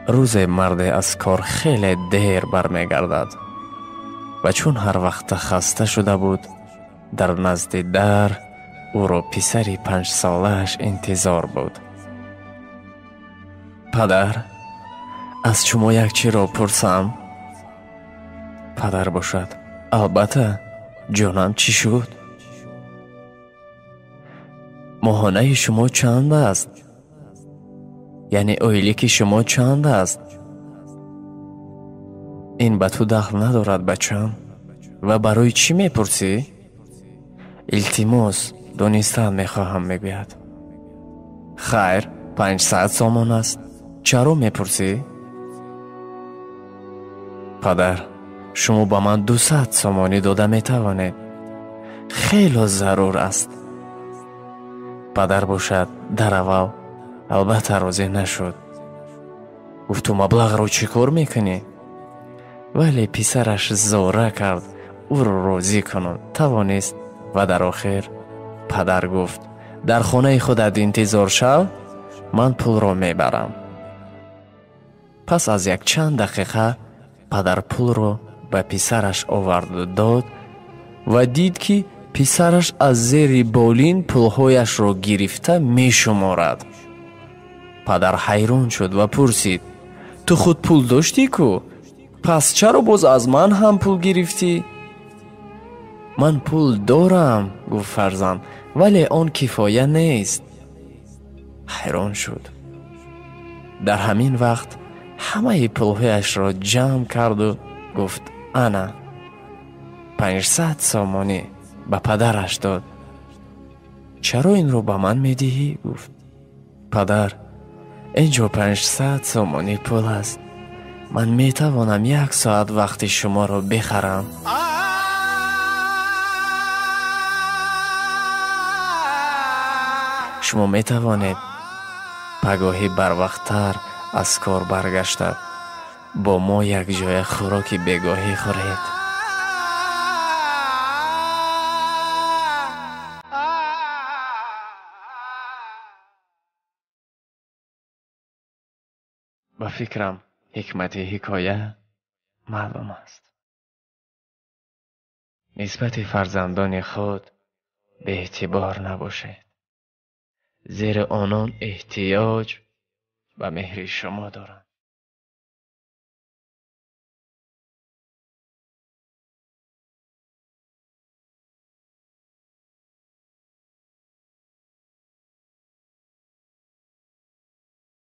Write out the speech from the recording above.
روز مرد از کار خیلی دیر برمیگردد و چون هر وقت خسته شده بود در نزد در او را پسری 5 سالش انتظار بود. پدر، از شما یک چی را پرسم؟ پدر باشد: البته جانم، چی شد؟ ماهانه شما چند است؟ یعنی اویلیک شما چند است؟ این به تو دخل ندارد بچم. و برای چی میپرسی؟ التماس دانستن میخواهم میگوید. خیر، 500 سامان است. چرا میپرسی؟ پدر، شما با من 200 سامانی داده میتوانید. خیلی ضرور است. پدر باشد در اول البته راضی نشد. گفت تو مبلغ رو چی کار میکنی؟ ولی پسرش زوره کرد او رو راضی کنن توانست و در آخر پدر گفت در خانه خودت انتظار شو، من پول رو میبرم. پس از یک چند دقیقه پدر پول رو به پسرش آورد داد و دید که پسرش از زیر بالین پولهایش رو گرفته می شمارد. پدر حیران شد و پرسید تو خود پول داشتی کو؟ پس چرا باز از من هم پول گرفتی؟ من پول دارم، گفت فرزند، ولی آن کفایه نیست. حیران شد. در همین وقت همه پولهایش را جمع کرد و گفت انا 500 سامانی به پدرش داد. چرا این رو به من میدهی؟ گفت پدر، اینجا 500 سامانی پول است. من میتوانم 1 ساعت وقت شما را بخرم. شما میتوانید پگاهی بر وقتتر از کار برگشته با ما یک جای خوراک بگاهی خورید. با فکرم حکمت حکایه معلوم است. نسبت فرزندان خود به اعتبار نباشید، زیرا آنان احتیاج به مهر شما دارند.